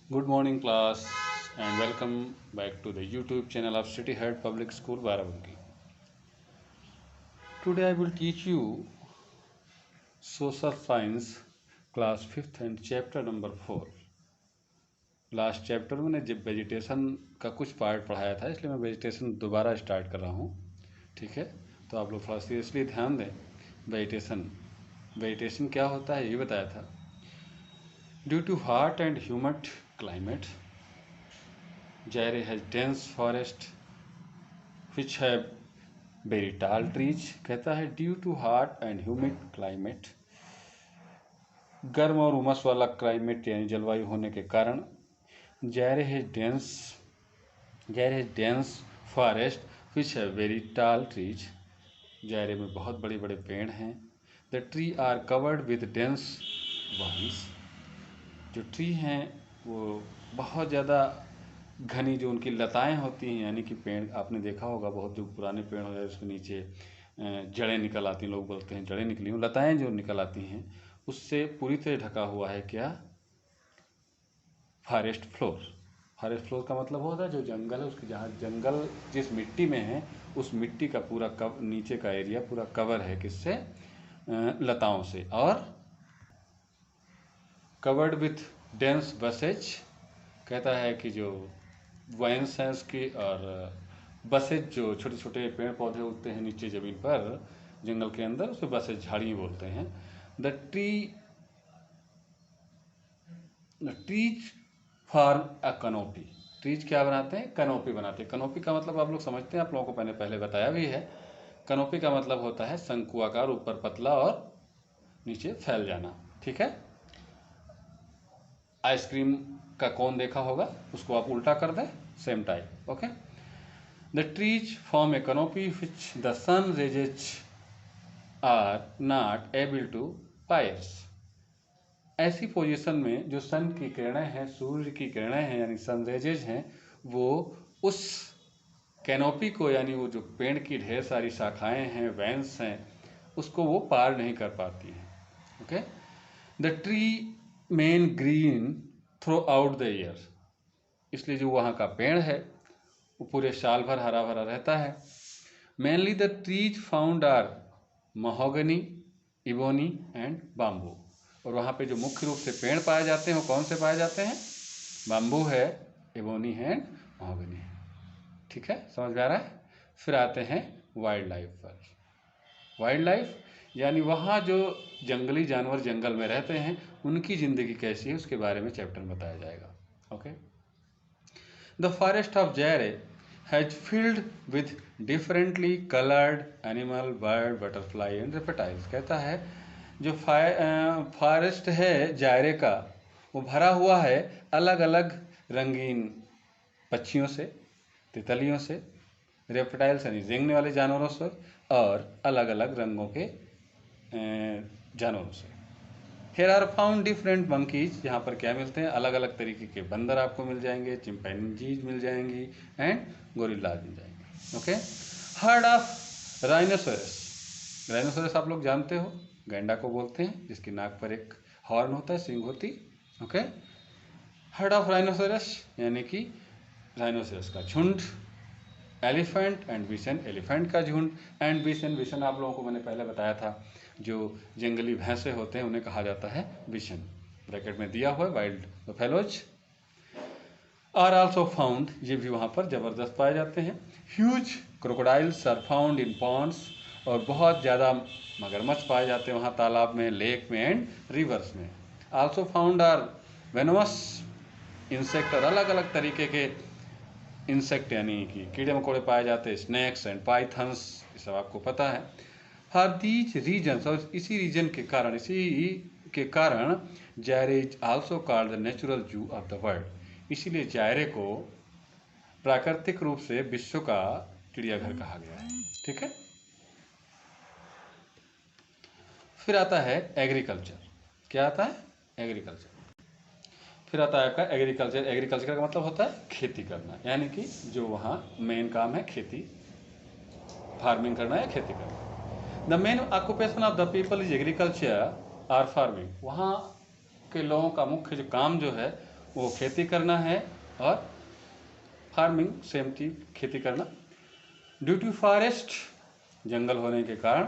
Good morning, class, and welcome back to the YouTube channel of City Head Public School, Barabanki. Today, I will teach you Social Science, class 5th and chapter number 4. Last chapter में मैंने जब vegetation का कुछ part पढ़ाया था, इसलिए मैं vegetation दोबारा स्टार्ट कर रहा हूँ. ठीक है, तो आप लोग थोड़ा सीरियसली ध्यान दें. वेजिटेशन क्या होता है ये बताया था. Due to hot and humid climate, Zaire has dense forest which have very tall trees. कहता है due to hot and humid climate, गर्म और उमस वाला क्लाइमेट यानी जलवायु होने के कारण Zaire has dense forest which have very tall trees. Zaire में बहुत बड़े बड़े पेड़ हैं. The tree are covered with dense vines. जो ट्री हैं वो बहुत ज़्यादा घनी, जो उनकी लताएं होती हैं, यानी कि पेड़ आपने देखा होगा, बहुत जो पुराने पेड़ हो जाए उसके नीचे जड़ें निकल आती हैं, लोग बोलते हैं जड़ें निकली हों, लताएं जो निकल आती हैं उससे पूरी तरह ढका हुआ है क्या, फॉरेस्ट फ्लोर. फॉरेस्ट फ्लोर का मतलब होता है जो जंगल है उसकी, जहाँ जंगल जिस मिट्टी में है उस मिट्टी का पूरा नीचे का एरिया पूरा कवर है किससे, लताओं से. और कवर्ड विथ डेंस बसेज, कहता है कि जो वाइन्स हैं उसकी और बसेज, जो छोटे छोटे पेड़ पौधे उगते हैं नीचे ज़मीन पर जंगल के अंदर, उसे बसेज झाड़ी बोलते हैं. The trees form a canopy. Trees क्या बनाते हैं, कनोपी बनाते हैं. कनोपी का मतलब आप लोग समझते हैं, आप लोगों को मैंने पहले बताया भी है. कनोपी का मतलब होता है शंकुआकार, ऊपर पतला और नीचे फैल जाना. ठीक है, आइसक्रीम का कोन देखा होगा, उसको आप उल्टा कर दें, same type. Okay, the trees form a canopy which the sun rays are not able to pierce. ऐसी पोजीशन में जो सन की किरणें हैं, सूर्य की किरणें हैं, यानी सन रेजेज हैं, वो उस कैनोपी को, यानी वो जो पेड़ की ढेर सारी शाखाएं हैं, वेन्स हैं, उसको वो पार नहीं कर पाती हैं. Okay, the tree main green through out the year. इसलिए जो वहाँ का पेड़ है वो पूरे साल भर हरा भरा रहता है. Mainly the trees found are mahogany, ebony and bamboo. और वहाँ पे जो मुख्य रूप से पेड़ पाए जाते हैं वो कौन से पाए जाते हैं, बाम्बू है, इबोनी है, महोगनी है. ठीक है, समझ में आ रहा है. फिर आते हैं वाइल्ड लाइफ पर. वाइल्ड लाइफ यानी वहाँ जो जंगली जानवर जंगल में रहते हैं उनकी ज़िंदगी कैसी है उसके बारे में चैप्टर में बताया जाएगा. Okay, the forest of Zaire has filled with differently coloured animal, bird, butterfly and reptiles. कहता है जो फॉरेस्ट है जायरे का, वो भरा हुआ है अलग अलग रंगीन पक्षियों से, तितलियों से, रेप्टाइल्स यानी रेंगने वाले जानवरों से, और अलग अलग रंगों के जानवरों से. Here are found different monkeys. यहाँ पर क्या मिलते हैं, अलग अलग तरीके के बंदर आपको मिल जाएंगे, चिंपैंजीज मिल जाएंगी एंड गोरिल्लाज मिल जाएंगे. Okay, heard of rhinoceros. Rhinoceros आप लोग जानते हो, गैंडा को बोलते हैं, जिसकी नाक पर एक हॉर्न होता है, सींग होती. ओके, हर्ड ऑफ राइनोसोरस यानी कि राइनोसोरस का झुंड. एलिफेंट एंड विशन, एलिफेंट का झुंड. एंड विशन, विशन आप लोगों को मैंने पहले बताया था, जो जंगली भैंसे होते हैं उन्हें कहा जाता है विशन. ब्रैकेट में दिया हुआ है, wild buffaloes are also found. ये भी वहाँ पर ज़बरदस्त पाए जाते हैं. Huge crocodiles are found in ponds. और बहुत ज़्यादा मगरमच्छ पाए जाते हैं वहाँ तालाब में, लेक में एंड रिवर्स में. Also found are venomous insect. और अलग अलग तरीके के इंसेक्ट यानी कि कीड़े मकोड़े पाए जाते हैं, स्नैक्स एंड पाइथन्स, ये सब आपको पता है. फॉर दीज रीजन्स, और इसी रीजन के कारण, जायरे is also called the natural zoo of the world. इसीलिए जायरे को प्राकृतिक रूप से विश्व का चिड़ियाघर कहा गया है. ठीक है, फिर आता है एग्रीकल्चर. क्या आता है, एग्रीकल्चर. फिर आता है आपका एग्रीकल्चर. एग्रीकल्चर का मतलब होता है खेती करना, यानी कि जो वहाँ मेन काम है खेती, फार्मिंग करना या खेती करना. The main occupation of the people is agriculture or farming. वहाँ के लोगों का मुख्य जो काम जो है वो खेती करना है और फार्मिंग सेम चीज खेती करना। ड्यू टू फॉरेस्ट, जंगल होने के कारण,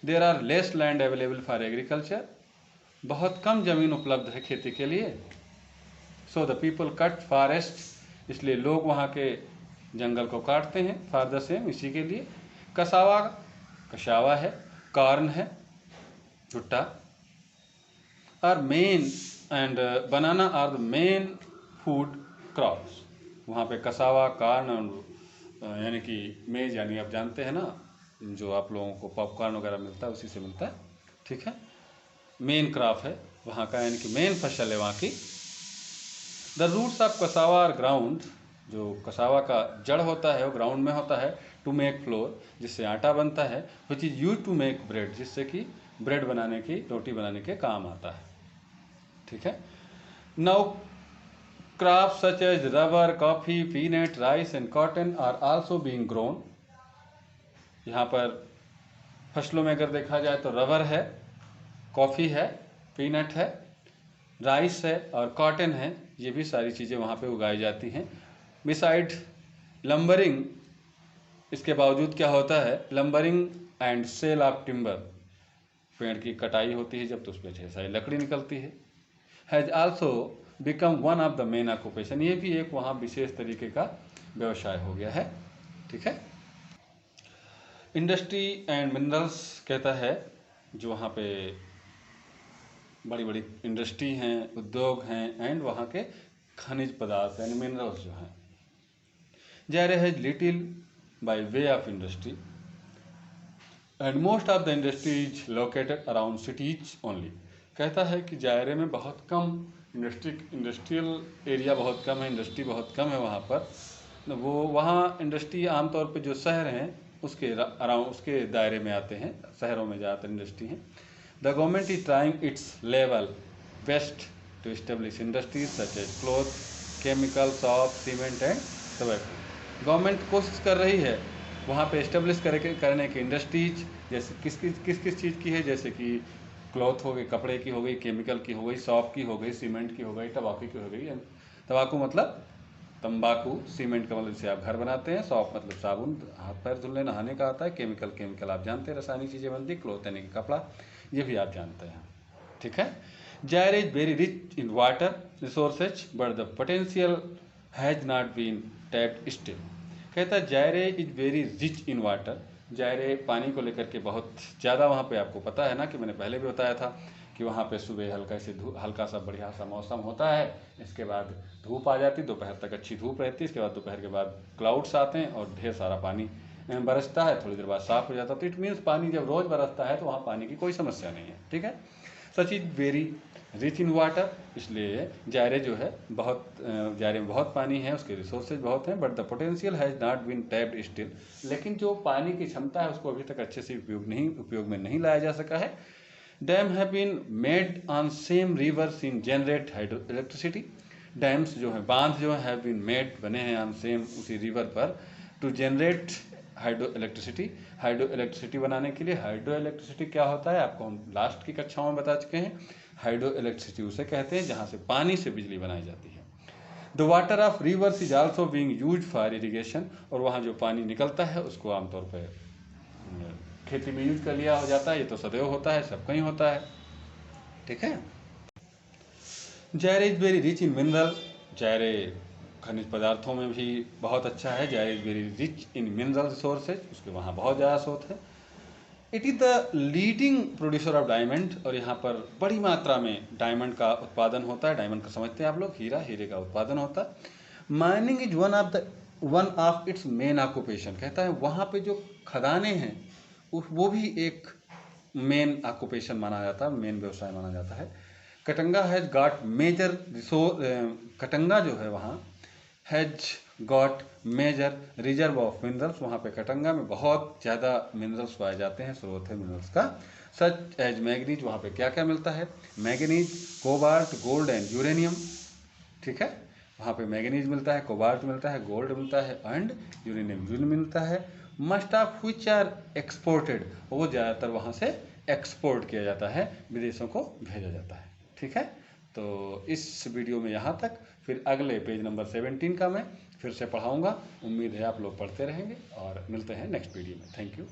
there are less land available for agriculture, बहुत कम जमीन उपलब्ध है खेती के लिए। So the people cut forest, इसलिए लोग वहाँ के जंगल को काटते हैं फॉर द सेम, इसी के लिए। कसावा, कशावा है, कॉर्न है, भुट्टा, are main and banana are the main food crops. वहाँ पे कसावा, कॉर्न और यानी कि मेज, यानी आप जानते हैं ना जो आप लोगों को पॉपकॉर्न वगैरह मिलता है उसी से मिलता है, ठीक है। मेन क्रॉप है वहाँ का, यानी कि मेन फसल है वहाँ की। The roots of cassava are ground, जो कसावा का जड़ होता है वो ग्राउंड में होता है। टू मेक फ्लोर, जिससे आटा बनता है। Which is use to make bread, जिससे कि ब्रेड बनाने की, रोटी बनाने के काम आता है, ठीक है। Now crops such as rubber, coffee, peanut, rice and cotton are also being grown. यहाँ पर फसलों में अगर देखा जाए तो रबर है, कॉफ़ी है, पीनट है, राइस है और कॉटन है, ये भी सारी चीज़ें वहाँ पे उगाई जाती हैं। बिसाइड लंबरिंग, इसके बावजूद क्या होता है, lumbering and sale of timber, पेड़ की कटाई होती है जब तो उसमें ढेर सारी लकड़ी निकलती है। Has also become one of the main occupation, ये भी एक वहाँ विशेष तरीके का व्यवसाय हो गया है, ठीक है। इंडस्ट्री एंड मिनरल्स कहता है, जो वहाँ पे बड़ी बड़ी इंडस्ट्री हैं, उद्योग हैं, एंड वहाँ के खनिज पदार्थ एंड मिनरल्स जो हैं। जायरे has little by way of industry and most of the industry is located around cities only. कहता है कि जायरे में बहुत कम इंडस्ट्रियल एरिया बहुत कम है, इंडस्ट्री बहुत कम है वहाँ पर। वो वहाँ इंडस्ट्री आमतौर पे जो शहर हैं उसके अराउंड, उसके दायरे में आते हैं, शहरों में ज़्यादातर इंडस्ट्री हैं। The government is trying its level best to establish industries such as cloth, chemical, soap, cement and tobacco. Government कोशिश कर रही है वहाँ पे इस्टेब्लिश करने की इंडस्ट्रीज, जैसे किस किस चीज़ की है, जैसे कि क्लॉथ हो गई, कपड़े की हो गई, केमिकल की हो गई, सॉप की हो गई, सीमेंट की हो गई, टबाकू की हो गई। तंबाकू मतलब तंबाकू, सीमेंट का मतलब जिसे आप घर बनाते हैं, सॉप मतलब साबुन, हाथ पैर धुलने नहाने का आता है, केमिकल आप जानते हैं, रासायनिक चीज़ें बनती, क्लॉथ यानी कि कपड़ा, ये भी आप जानते हैं, ठीक है। Zaire is very rich in water resources but the potential has not been tapped still. कहता है Zaire is very rich in water, Zaire पानी को लेकर के बहुत ज़्यादा, वहाँ पे आपको पता है ना कि मैंने पहले भी बताया था कि वहाँ पे सुबह हल्का सा बढ़िया सा मौसम होता है, इसके बाद धूप आ जाती, दोपहर तक अच्छी धूप रहती है, इसके बाद दोपहर के बाद क्लाउड्स आते हैं और ढेर सारा पानी बरसता है, थोड़ी देर बाद साफ हो जाता है। तो इट मीन्स पानी जब रोज़ बरसता है तो वहाँ पानी की कोई समस्या नहीं है, ठीक है। Such is very rich in water, इसलिए जायरे जो है बहुत, जायरे में बहुत पानी है, उसके रिसोर्सेज बहुत हैं, but the potential has not been tapped still. लेकिन जो पानी की क्षमता है उसको अभी तक अच्छे से उपयोग में नहीं लाया जा सका है। Dam have been made on same rivers in generate hydro electricity. Dams जो हैं, बांध जो हैव बीन मेड, बने हैं ऑन सेम, उसी रिवर पर, to generate hydro electricity. Hydro electricity बनाने के लिए, हाइड्रो इलेक्ट्रिसिटी क्या होता है आपको हम लास्ट की कक्षाओं में बता चुके हैं। हाइड्रो इलेक्ट्रिसिटी उसे कहते हैं जहाँ से पानी से बिजली बनाई जाती है। The water of reverse is also being used for irrigation, और वहाँ जो पानी निकलता है उसको आमतौर पर खेती में यूज कर लिया हो जाता है। ये तो सदैव होता है, सब कहीं होता है, ठीक है। Zaire is very rich in mineral, जायरे खनिज पदार्थों में भी बहुत अच्छा है। Zaire is very rich in mineral resources, उसके वहाँ बहुत ज़्यादा स्रोत है। It is the leading producer of diamond, और यहाँ पर बड़ी मात्रा में डायमंड का उत्पादन होता है। डायमंड का समझते हैं आप लोग, हीरे का उत्पादन होता है। Mining is one of its main occupation. कहता है वहाँ पे जो खदानें हैं वो भी एक मेन ऑक्यूपेशन माना जाता है, मेन व्यवसाय माना जाता है। Katanga has got major Katanga जो है वहाँ has got major reserve of minerals, वहाँ पे कटंगा में बहुत ज़्यादा मिनरल्स पाए जाते हैं, स्रोत है मिनरल्स का। सच एज मैग्नीज, वहाँ पे क्या क्या मिलता है, manganese, cobalt, gold and uranium, ठीक है। वहाँ पे मैग्नीज मिलता है, कोबाल्ट मिलता है, गोल्ड मिलता है एंड यूरेनियम मिलता है। Most of which are exported, वो ज़्यादातर वहाँ से एक्सपोर्ट किया जाता है, विदेशों को भेजा जाता है, ठीक है। तो इस वीडियो में यहाँ तक, फिर अगले पेज नंबर 17 का मैं फिर से पढ़ाऊँगा। उम्मीद है आप लोग पढ़ते रहेंगे और मिलते हैं नेक्स्ट वीडियो में। Thank you.